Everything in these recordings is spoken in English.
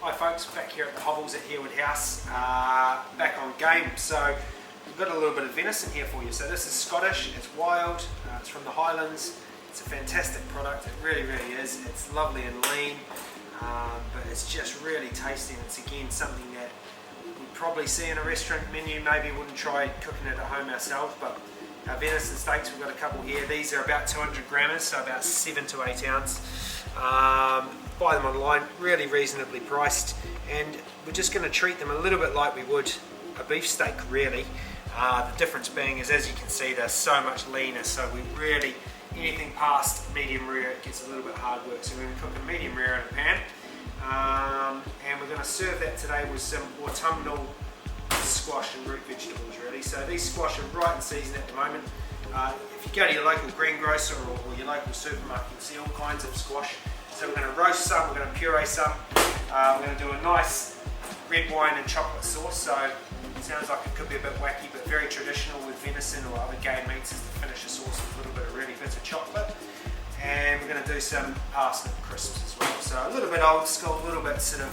Hi folks, back here at the Hovels at Harewood House, back on game. So we've got a little bit of venison here for you. So this is Scottish, it's wild, it's from the Highlands. It's a fantastic product, it really is. It's lovely and lean, but it's just really tasty, and it's again something that we'd probably see in a restaurant menu. Maybe wouldn't try cooking it at home ourselves, but our venison steaks, we've got a couple here. These are about 200 grammers, so about 7 to 8 ounce. Buy them online, really reasonably priced, and we're just going to treat them a little bit like we would a beef steak, really. The difference being is, as you can see, they're so much leaner, so we really, anything past medium rare, it gets a little bit hard work. So we're going to cook a medium rare in a pan, and we're going to serve that today with some autumnal squash and root vegetables, really. So these squash are right in season at the moment. If you go to your local greengrocer or your local supermarket, you'll see all kinds of squash. So we're going to roast some, we're going to puree some, we're going to do a nice red wine and chocolate sauce. So it sounds like it could be a bit wacky, but very traditional with venison or other game meats, is to finish a sauce with a little bit of really bitter chocolate. And we're going to do some parsnip crisps as well. So a little bit old school, a little bit sort of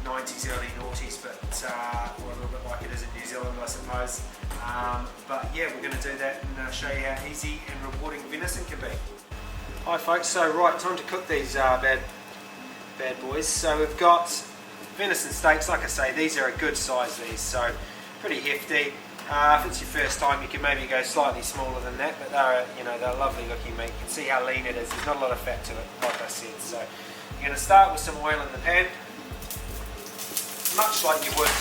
90s, early noughties, but or a little bit like it is in New Zealand, I suppose. But yeah, we're going to do that and show you how easy and rewarding venison can be. Hi folks, so right, time to cook these bad boys. So we've got venison steaks. Like I say, these are a good size, these, so pretty hefty. If it's your first time, you can maybe go slightly smaller than that, but they're lovely looking meat. You can see how lean it is. There's not a lot of fat to it, like I said. So you're going to start with some oil in the pan, much like you would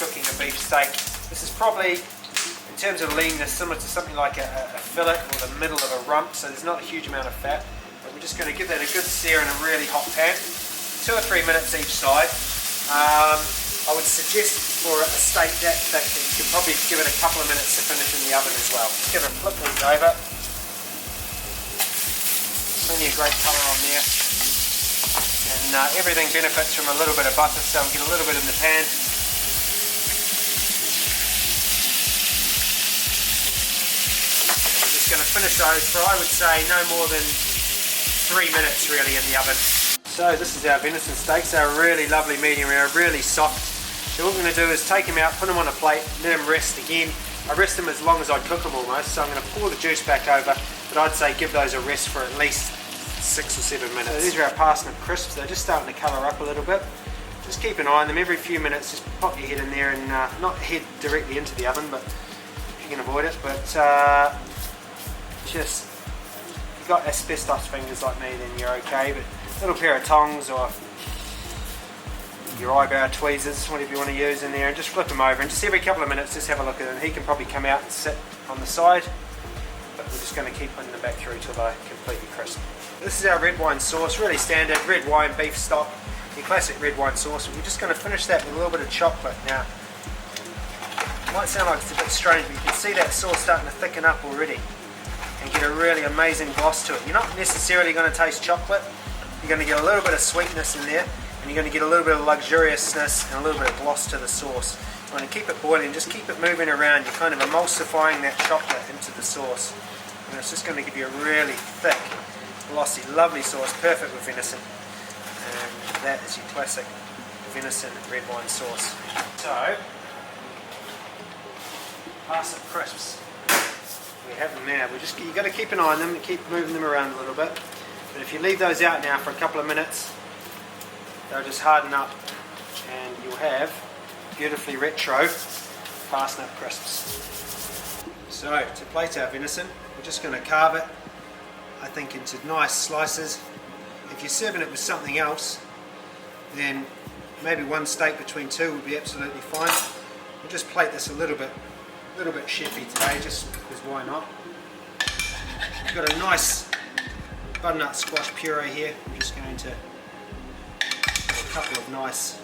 cooking a beef steak. This is probably, in terms of leanness, similar to something like a fillet or the middle of a rump, so there's not a huge amount of fat. But we're just going to give that a good sear in a really hot pan, 2 or 3 minutes each side. I would suggest for a steak that thick that you could probably give it a couple of minutes to finish in the oven as well. Just give it a flip these over. Plenty of great colour on there. And everything benefits from a little bit of butter, so we'll get a little bit in the pan. Going to finish those for, I would say, no more than 3 minutes really in the oven. So this is our venison steaks. They're really lovely medium rare, really soft. So what we're going to do is take them out, put them on a plate, let them rest again. I rest them as long as I'd cook them almost, so I'm going to pour the juice back over, but I'd say give those a rest for at least 6 or 7 minutes. So these are our parsnip crisps. They're just starting to colour up a little bit. Just keep an eye on them every few minutes. Just pop your head in there and not head directly into the oven, but if you can avoid it. But just, if you've got asbestos fingers like me, then you're okay, but a little pair of tongs or your eyebrow tweezers, whatever you want to use in there, and just flip them over, and just every couple of minutes just have a look at them. He can probably come out and sit on the side, but we're just going to keep putting them back through till they're completely crisp. This is our red wine sauce, really standard red wine beef stock, your classic red wine sauce. We're just going to finish that with a little bit of chocolate. Now, it might sound like it's a bit strange, but you can see that sauce starting to thicken up already and get a really amazing gloss to it. You're not necessarily going to taste chocolate. You're going to get a little bit of sweetness in there, and you're going to get a little bit of luxuriousness and a little bit of gloss to the sauce. You want to keep it boiling, just keep it moving around. You're kind of emulsifying that chocolate into the sauce, and it's just going to give you a really thick, glossy, lovely sauce, perfect with venison. And that is your classic venison red wine sauce. So, parsnip crisps. We have them now. You've got to keep an eye on them and keep moving them around a little bit. But if you leave those out now for a couple of minutes, they'll just harden up and you'll have beautifully retro parsnip crisps. So to plate our venison, we're just going to carve it, I think, into nice slices. If you're serving it with something else, then maybe one steak between two would be absolutely fine. We'll just plate this a little bit chefy today, just because why not. We've got a nice butternut squash puree here. I'm just going to put a couple of nice,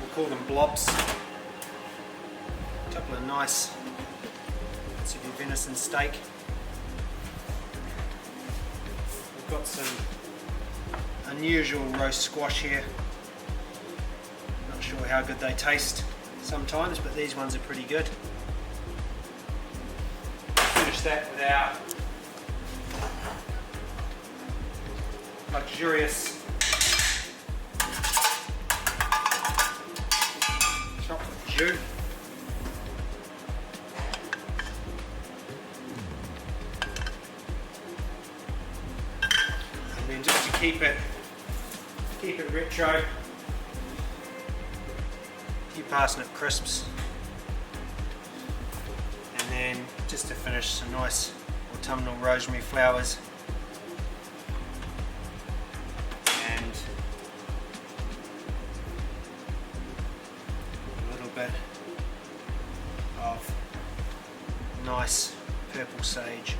we'll call them blobs, a couple of nice bits of your venison steak. We've got some unusual roast squash here. Not sure how good they taste sometimes, but these ones are pretty good. Finish that with our luxurious dew. And then just to keep it retro, a few parsnip crisps. And then just to finish, some nice autumnal rosemary flowers. And a little bit of nice purple sage.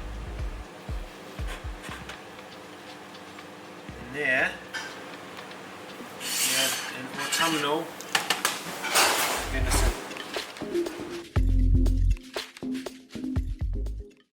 And there we have an autumnal venison.